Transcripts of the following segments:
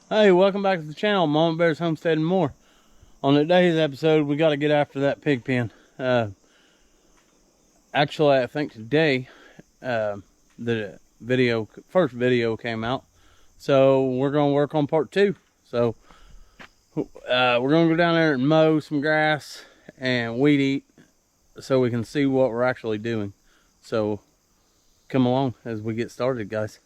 Hey, welcome back to the channel, Mama Bear's Homestead and More. On today's episode, we got to get after that pig pen. Actually, I think today the first video came out, so we're going to work on part 2. So we're going to go down there and mow some grass and weed eat so we can see what we're actually doing. So come along as we get started, guys.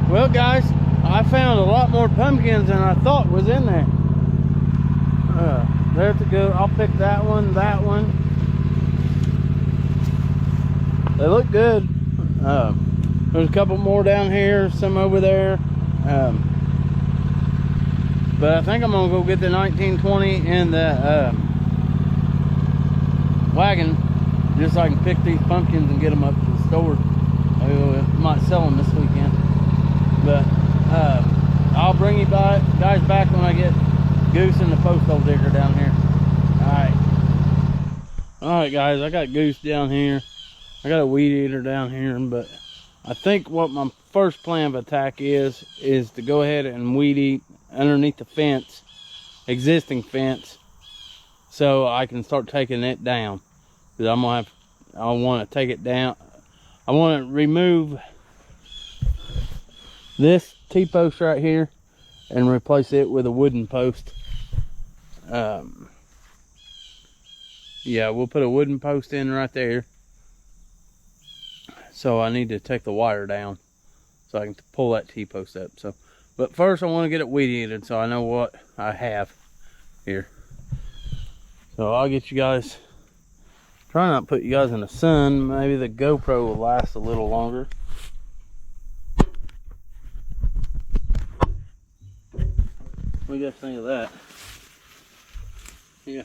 Well, guys, I found a lot more pumpkins than I thought was in there. There's a good. I'll pick that one, that one. They look good. There's a couple more down here, some over there. But I think I'm gonna go get the 1920 in the wagon, just so I can pick these pumpkins and get them up to the store. I might sell them this weekend. But I'll bring you guys back when I get Goose and the post hole digger down here. Alright guys, I got Goose down here. I got a weed eater down here, but I think what my first plan of attack is to go ahead and weed eat underneath the fence, existing fence, so I can start taking it down. Because I want to take it down. I want to remove this T-post right here and replace it with a wooden post. Yeah, we'll put a wooden post in right there. So I need to take the wire down so I can pull that T-post up. So, but first I want to get it weed eated so I know what I have here. So I'll get you guys, try not to put you guys in the sun. Maybe the GoPro will last a little longer. What do you guys think of that? Yeah.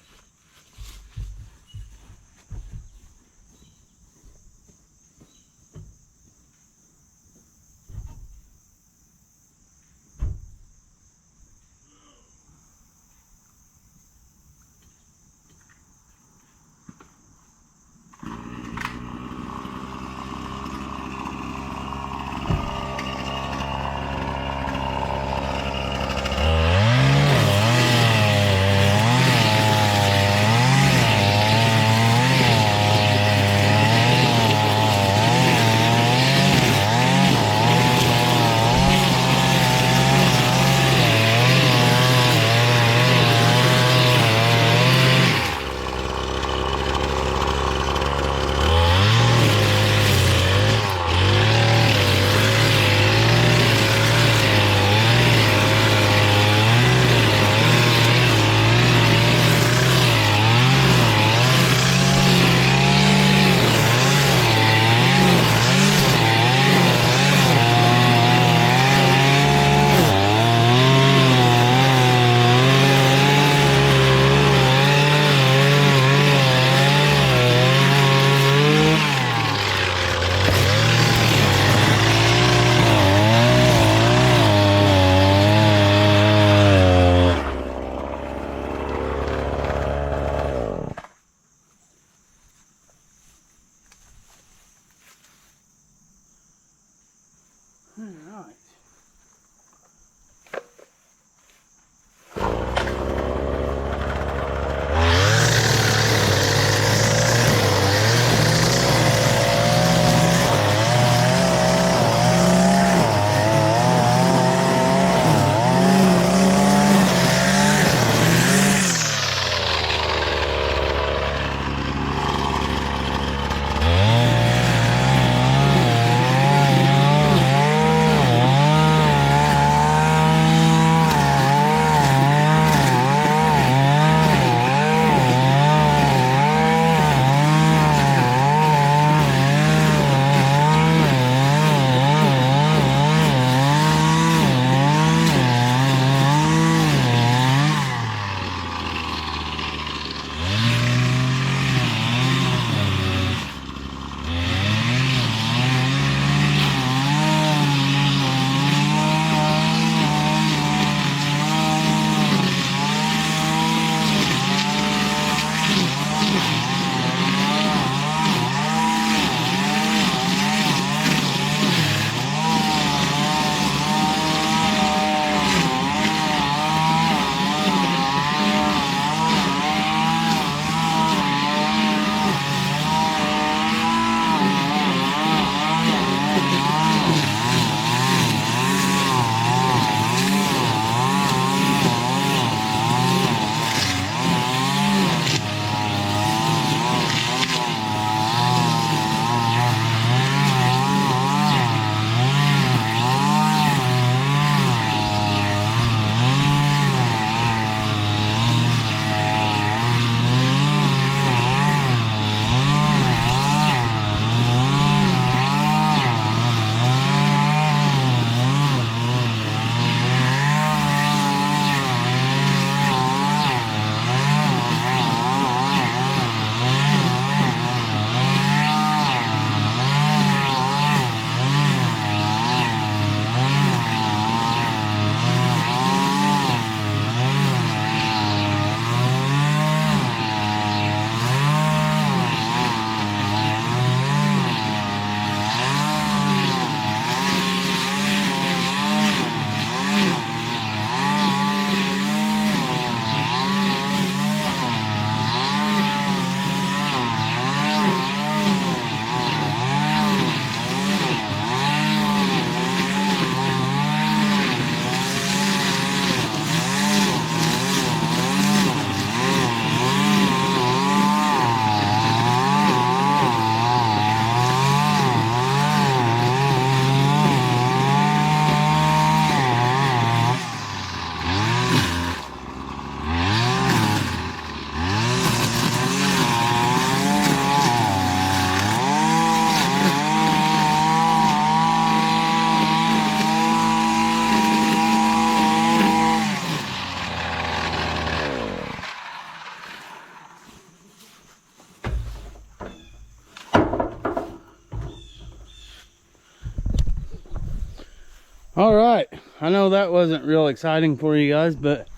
All right, I know that wasn't real exciting for you guys, but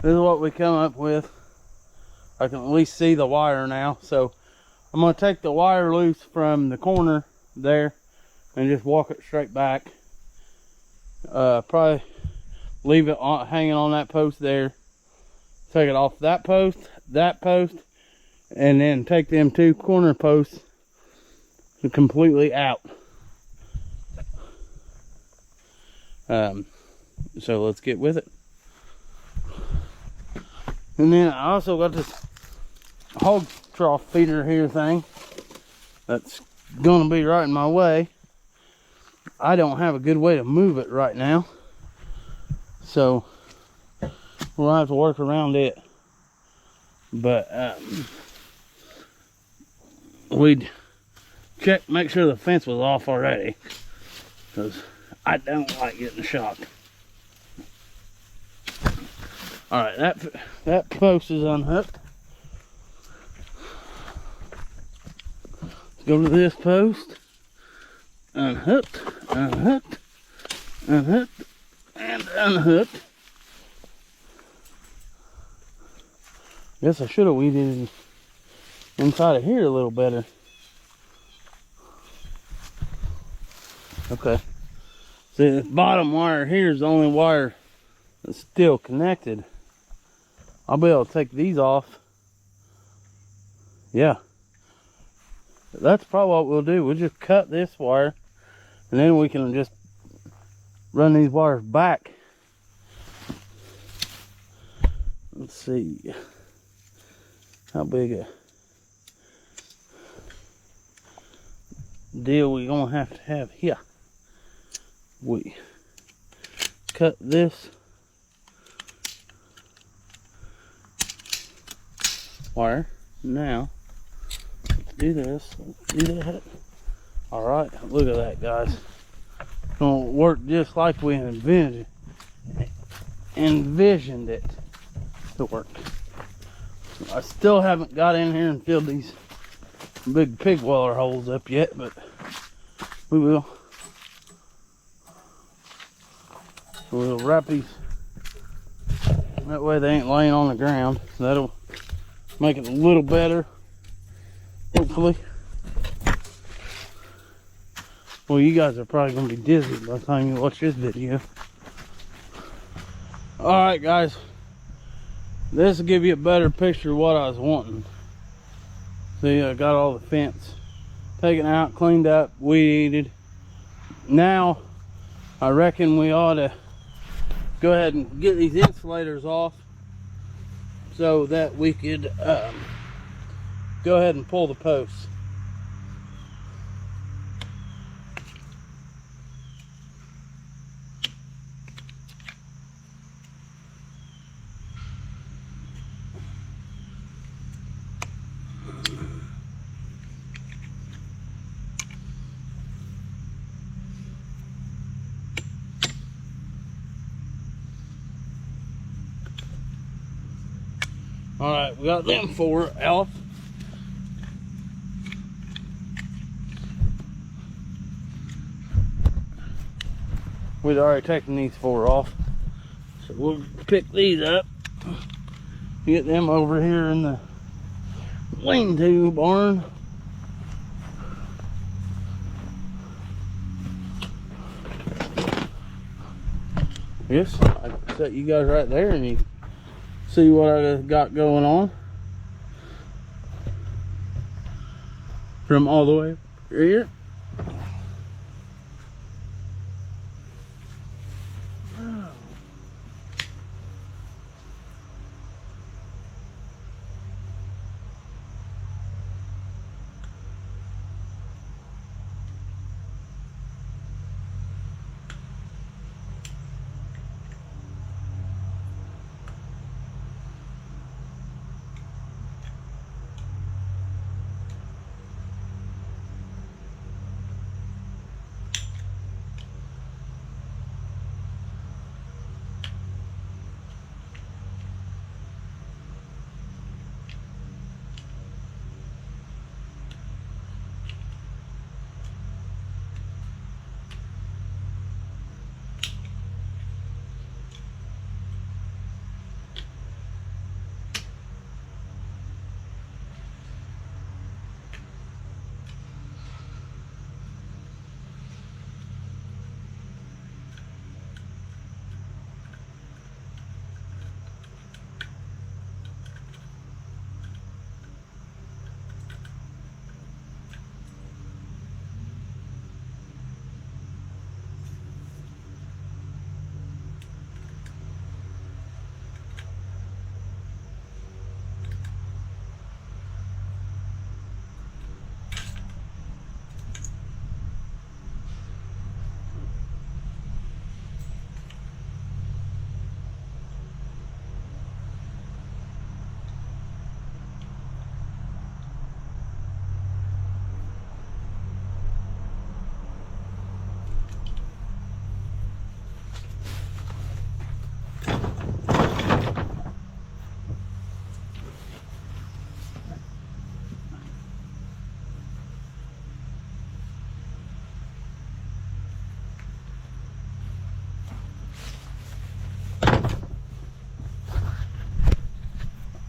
this is what we come up with. I can at least see the wire now, so I'm gonna take the wire loose from the corner there and just walk it straight back. Probably leave it hanging on that post there. Take it off that post, and then take them two corner posts completely out. So let's get with it. And then I also got this hog trough feeder here thing that's gonna be right in my way. I don't have a good way to move it right now, so we're gonna have to work around it. But we'd make sure the fence was off already, because I don't like getting shocked. All right, that post is unhooked. Let's go to this post. Unhooked, unhooked, unhooked, and unhooked. Guess I should have weeded inside of here a little better. Okay. See, this bottom wire here is the only wire that's still connected. I'll be able to take these off. Yeah. That's probably what we'll do. We'll just cut this wire, and then we can just run these wires back. Let's see how big a deal we're gonna have here. We cut this wire. Now let's do this. Let's do that. All right, look at that, guys. It's gonna work just like we envisioned it to work. I still haven't got in here and filled these big pig waller holes up yet, but we will. We'll wrap these, that way they ain't laying on the ground. That'll make it a little better, hopefully. Well, you guys are probably gonna be dizzy by the time you watch this video. All right, guys, this will give you a better picture of what I was wanting. See, I got all the fence taken out, cleaned up, weeded. Now I reckon we ought to go ahead and get these insulators off so that we could go ahead and pull the posts. All right, we got them four off. We'd already taken these four off, so we'll pick these up, get them over here in the lean-to barn. I guess I can set you guys right there and you can see what I got going on from all the way here.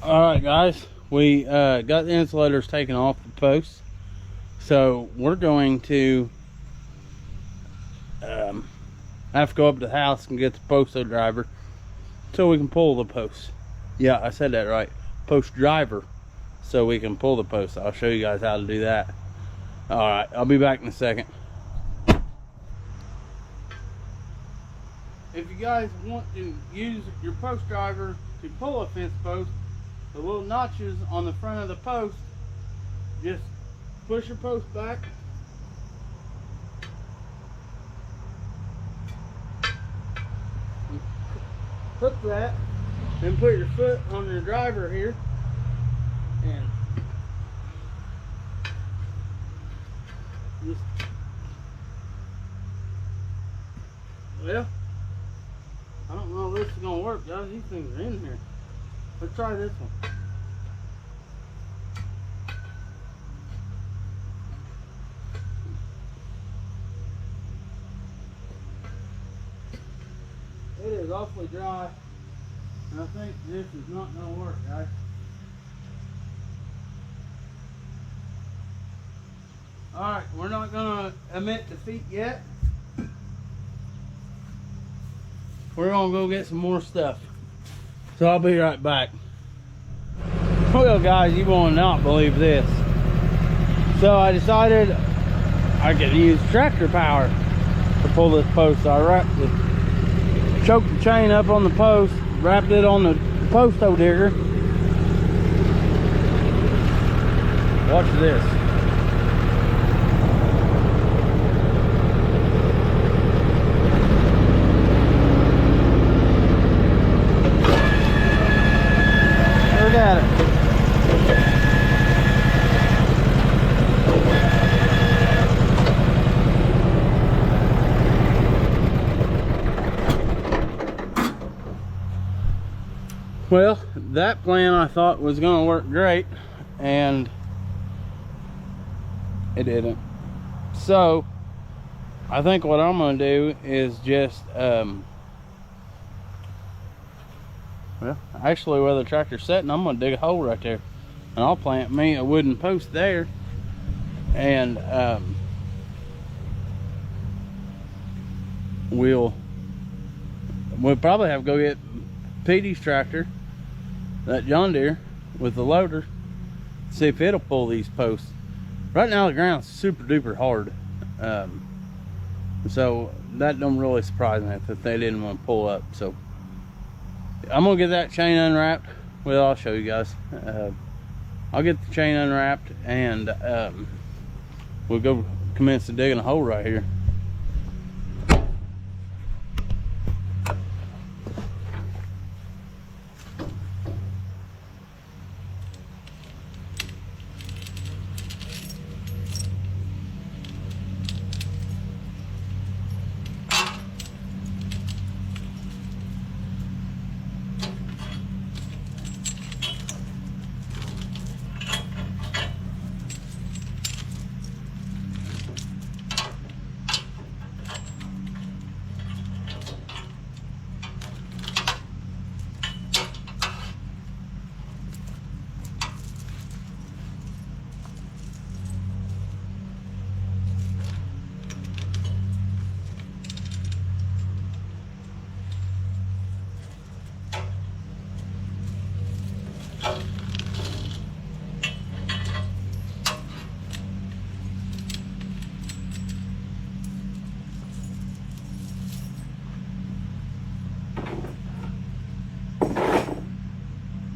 All right, guys, we got the insulators taken off the posts, so we're going to have to go up to the house and get the posto driver so we can pull the posts. Yeah, I said that right. Post driver, so we can pull the posts. I'll show you guys how to do that. All right, I'll be back in a second. If you guys want to use your post driver to pull a fence post, the little notches on the front of the post, just push your post back. Hook that, then put your foot on your driver here, and just, well, I don't know if this is gonna work, guys. These things are in here. Let's try this one. It is awfully dry, and I think this is not gonna work, guys. Alright, we're not gonna emit the feet yet. We're gonna go get some more stuff. So I'll be right back. Well, guys, you will not believe this. So I decided I could use tractor power to pull this post. So I choked the chain up on the post, wrapped it on the posto digger. Watch this. Look at it. Well, that plan I thought was going to work great, and it didn't. So I think what I'm going to do is just well, actually where the tractor's sitting, I'm going to dig a hole right there, and I'll plant me a wooden post there, and we'll probably have to go get Petey's tractor, that John Deere with the loader, see if it'll pull these posts. Right now the ground's super duper hard, so that don't really surprise me if they didn't want to pull up. So I'm gonna get that chain unwrapped. Well, I'll show you guys. I'll get the chain unwrapped, and we'll go commence to digging a hole right here.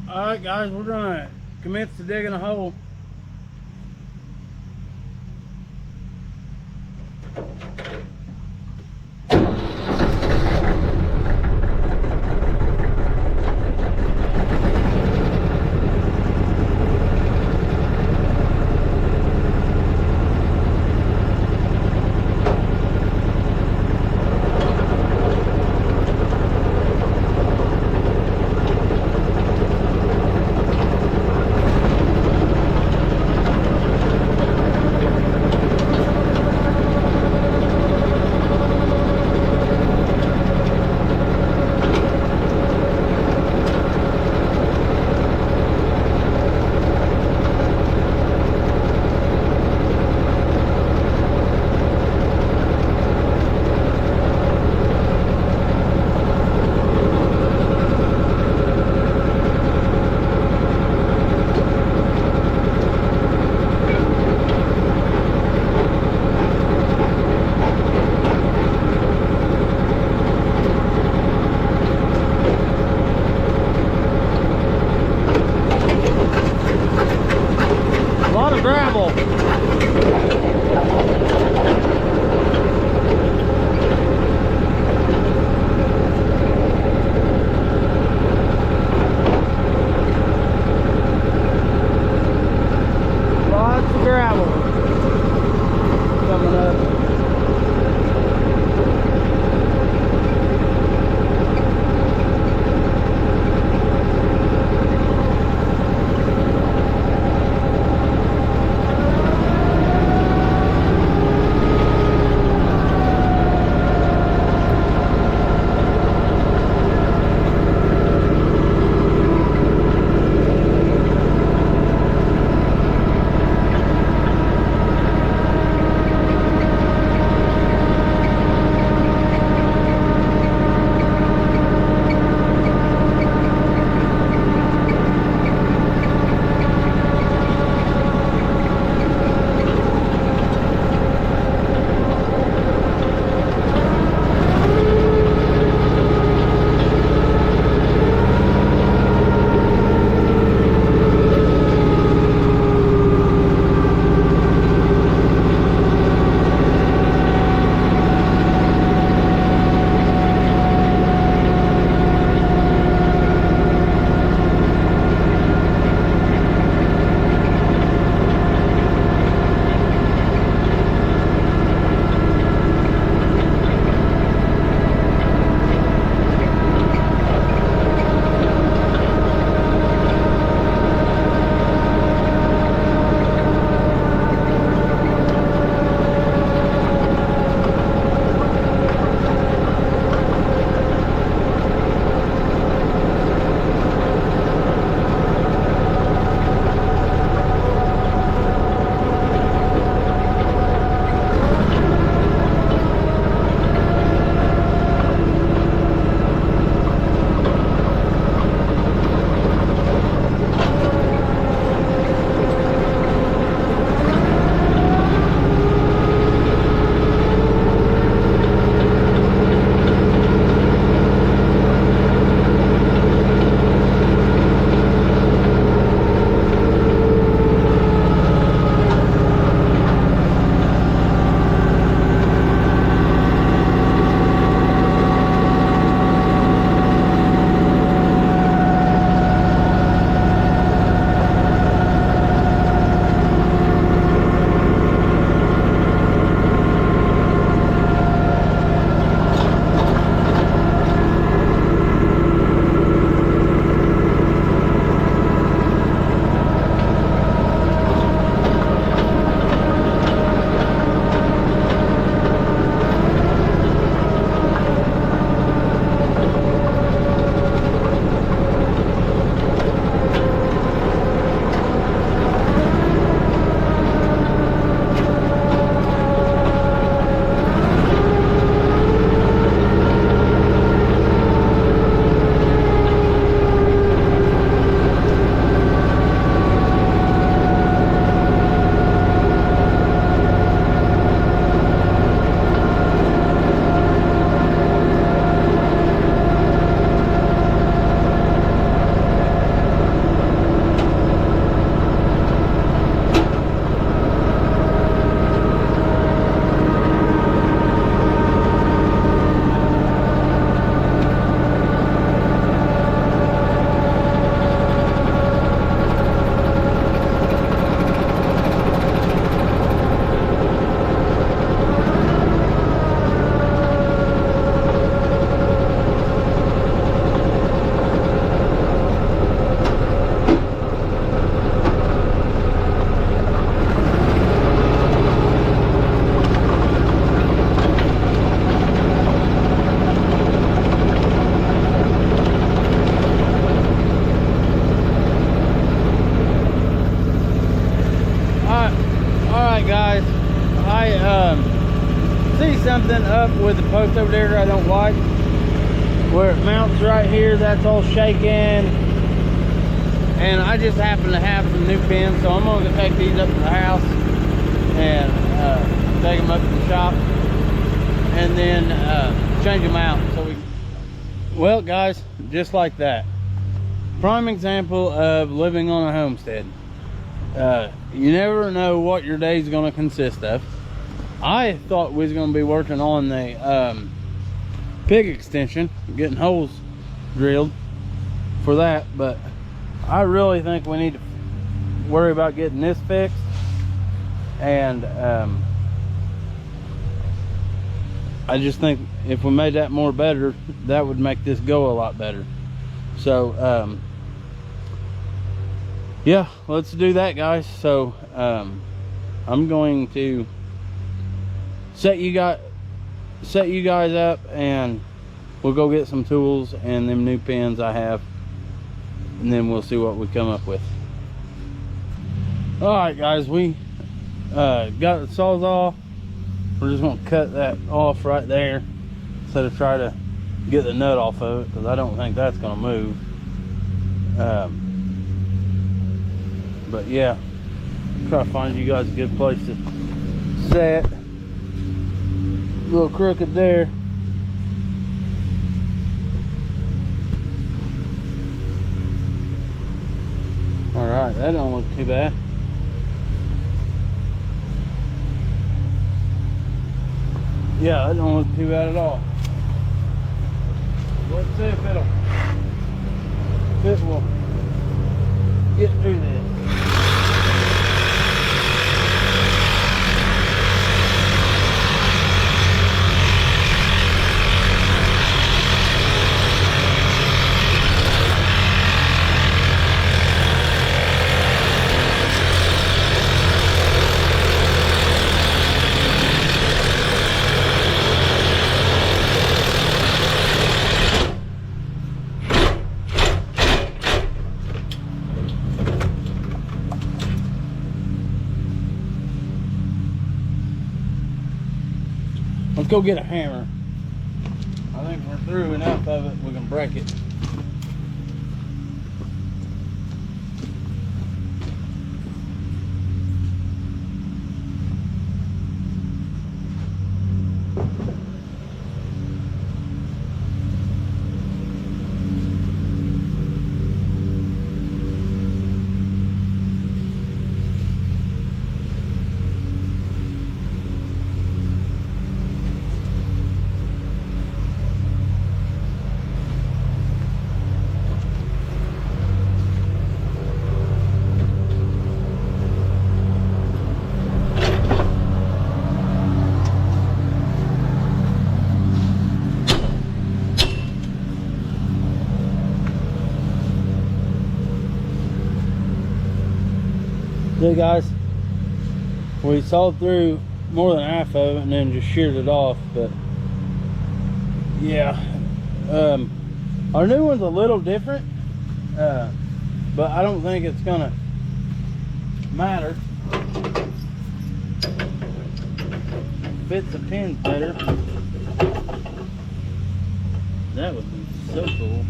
Alright guys, we're gonna commence to digging a hole. gravel. Lots of gravel coming up. something up with the post over there I don't like. Where it mounts right here, that's all shaking. And I just happen to have some new pins, so I'm gonna go take these up to the house and take them up to the shop and then change them out. So we, well guys, just like that. Prime example of living on a homestead. You never know what your day's gonna consist of. I thought we was gonna be working on the pig extension, getting holes drilled for that, but I really think we need to worry about getting this fixed. And I just think if we made that more better, that would make this go a lot better. So yeah, let's do that, guys. So I'm going to set you guys up, and we'll go get some tools and them new pins I have, and then we'll see what we come up with. All right, guys, we got the Sawzall. We're just gonna cut that off right there instead of try to get the nut off of it, because I don't think that's gonna move. But yeah, try to find you guys a good place to set. A little crooked there. All right, that don't look too bad. Yeah, that don't look too bad at all. Let's see if it will get through this. Let's go get a hammer. I think we're through enough of it, we can break it. See, guys, we sawed through more than half of it and then just sheared it off. But yeah, our new one's a little different, but I don't think it's gonna matter. Fits the pins better. That would be so cool.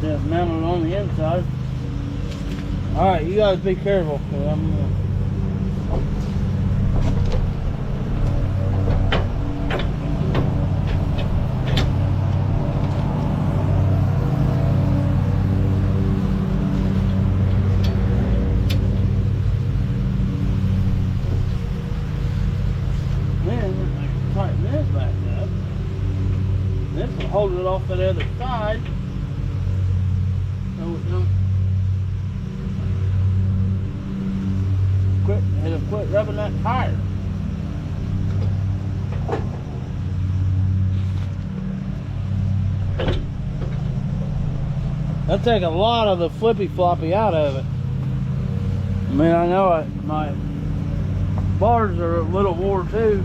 That's mounted on the inside. All right, you guys be careful, 'cause I'm hold it off that other side. So it don't it'll quit rubbing that tire. That'll take a lot of the flippy floppy out of it. I mean, I know my bars are a little wore too.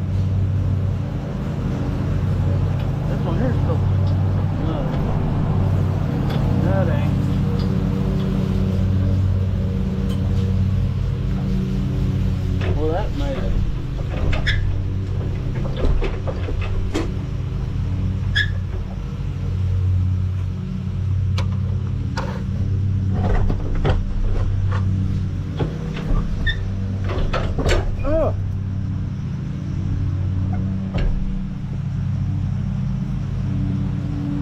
This one here's still no. That ain't. Well, that made it. Oh.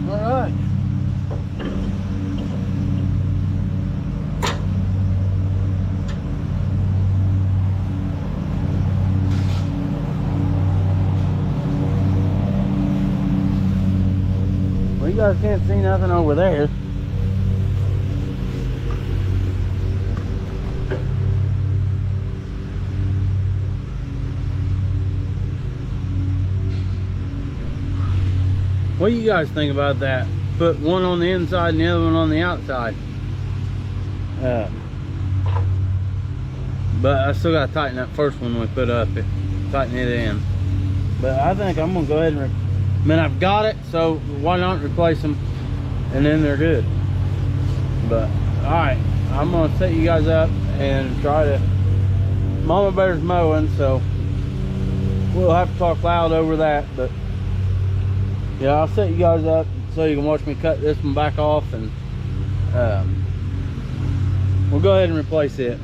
All right. Well, you guys can't see nothing over there. What do you guys think about that? Put one on the inside and the other one on the outside. But I still gotta tighten that first one we put up, tighten it in. But I think I'm gonna go ahead and, I mean, I've got it, so why not replace them and then they're good. But all right, I'm gonna set you guys up and try to, Mama Bear's mowing, so we'll have to talk loud over that. But yeah, I'll set you guys up so you can watch me cut this one back off, and we'll go ahead and replace it.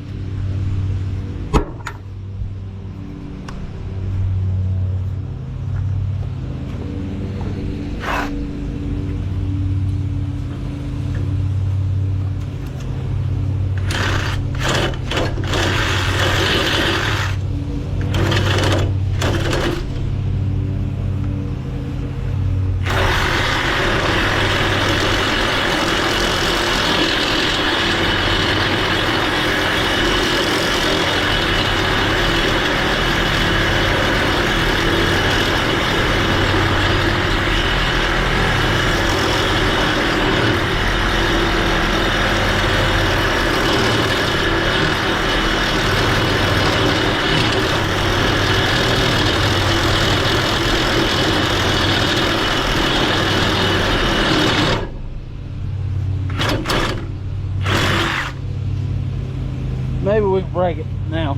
Maybe we can break it now,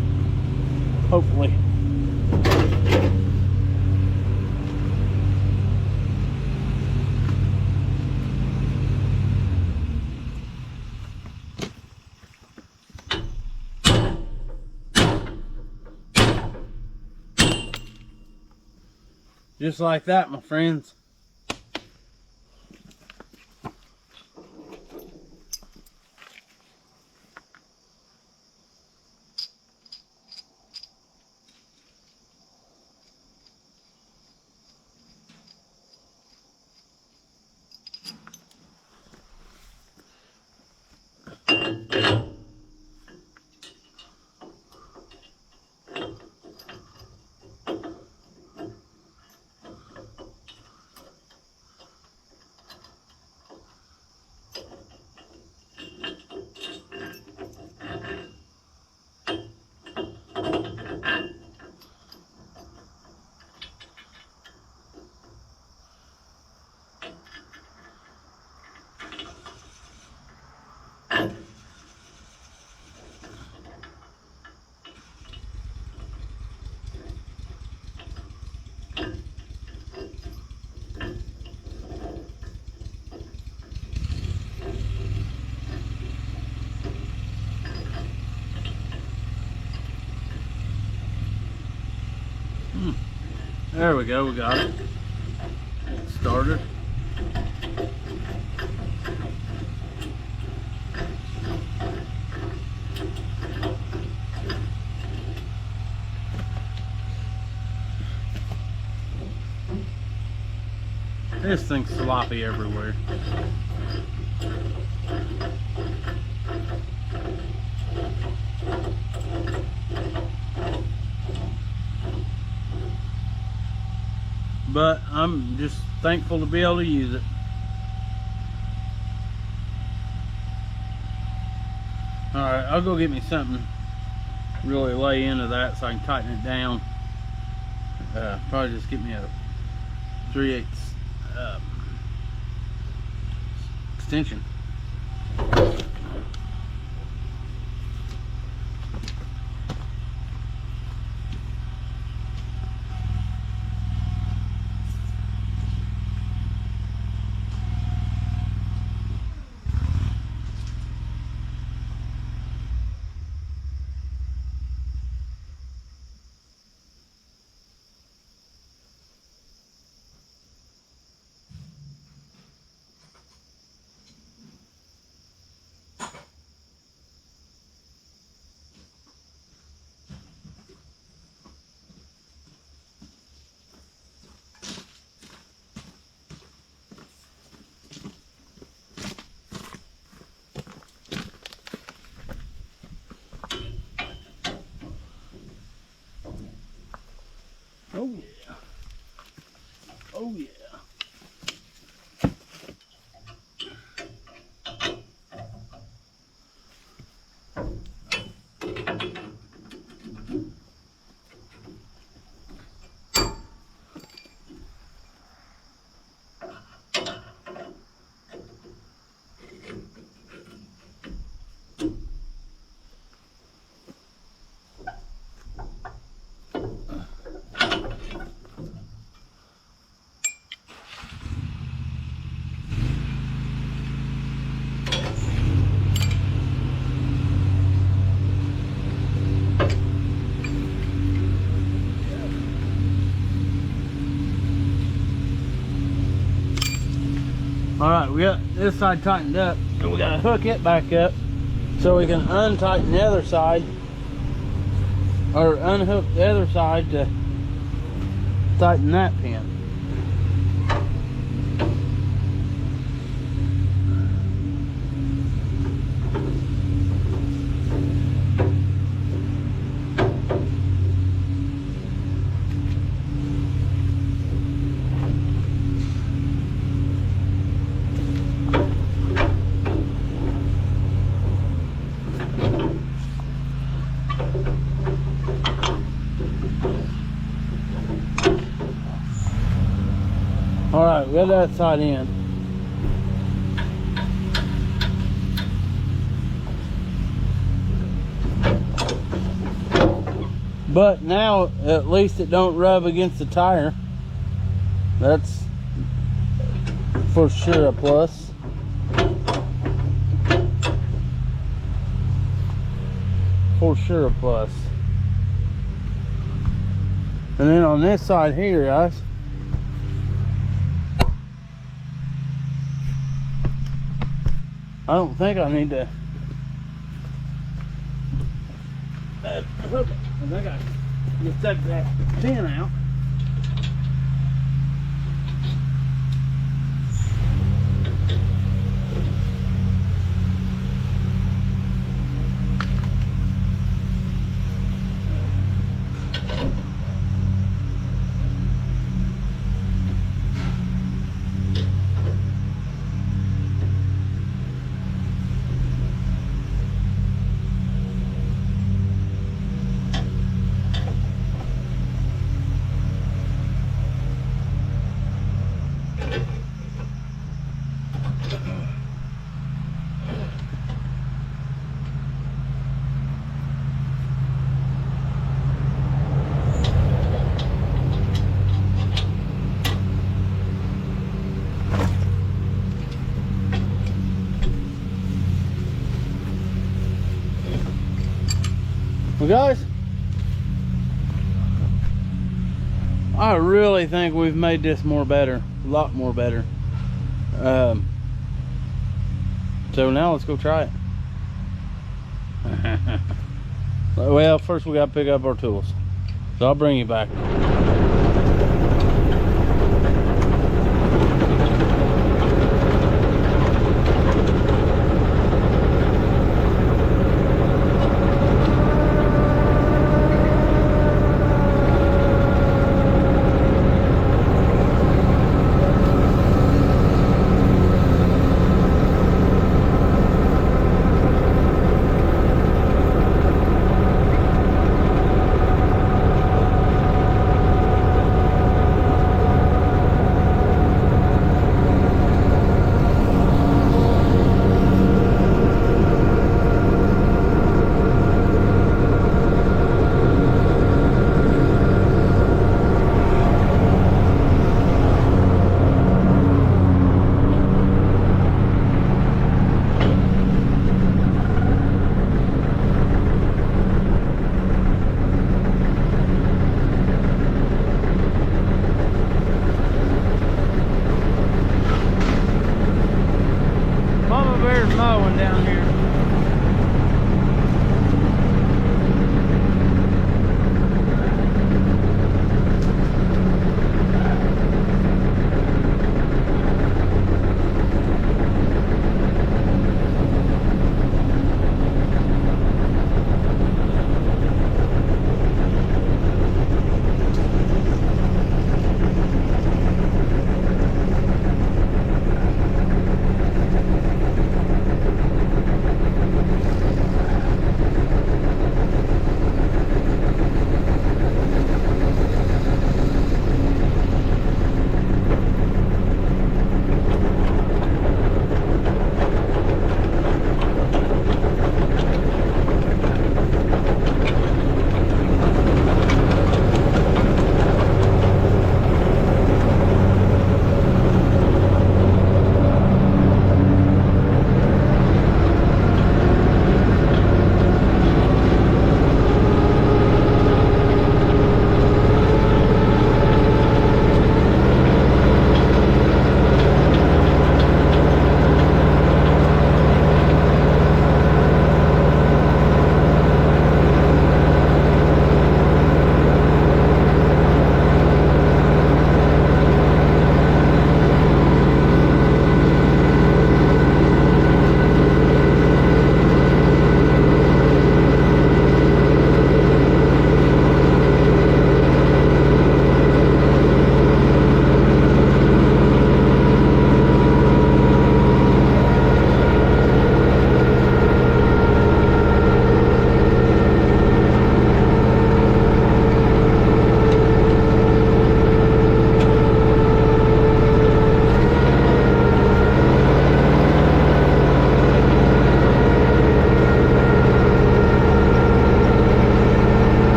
hopefully. Just like that, my friends. There we go, we got it started. This thing's sloppy everywhere. But I'm just thankful to be able to use it. Alright, I'll go get me something really lay into that so I can tighten it down. Probably just get me a 3/8 extension. Oh yeah. Oh yeah. Alright, we got this side tightened up, and we gotta hook it back up so we can untighten the other side, or unhook the other side to tighten that pin. Alright, we got that side in. But now, at least it don't rub against the tire. That's for sure a plus. For sure a plus. And then on this side here, guys, I don't think I need to hook it, because I got to take that pin out. Well, guys, I really think we've made this more better, a lot more better. So now let's go try it. Well, first we got to pick up our tools, so I'll bring you back.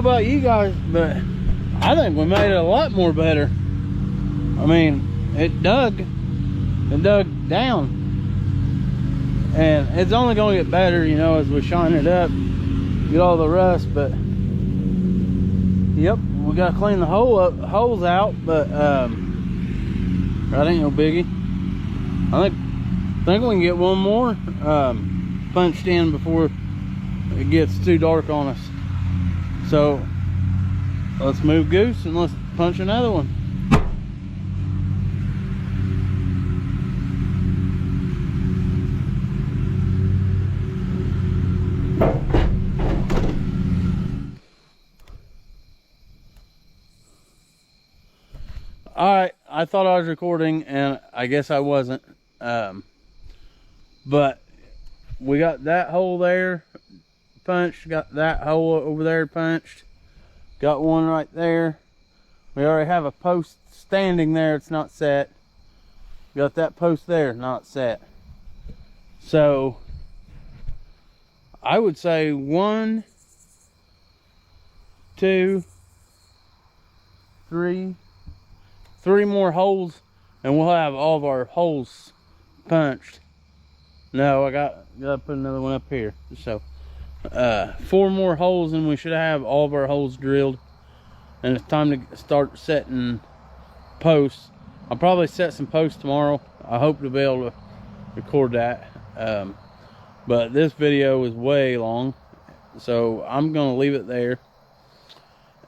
about you guys, but I think we made it a lot more better. I mean, it dug down. And it's only gonna get better, you know, as we shine it up, get all the rust. But yep, we gotta clean the holes out, but that ain't no biggie. I think we can get one more punched in before it gets too dark on us. So let's move Goose and let's punch another one. All right, I thought I was recording and I guess I wasn't. But we got that hole there punched, got that hole over there punched, got one right there. We already have a post standing there, it's not set. Got that post there, not set. So I would say 1, 2, 3 more holes and we'll have all of our holes punched. No, I gotta put another one up here. So 4 more holes and we should have all of our holes drilled, and it's time to start setting posts. I'll probably set some posts tomorrow. I hope to be able to record that, but this video is way long, so I'm gonna leave it there.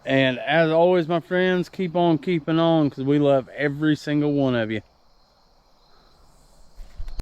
And as always, my friends, keep on keeping on, because we love every single one of you.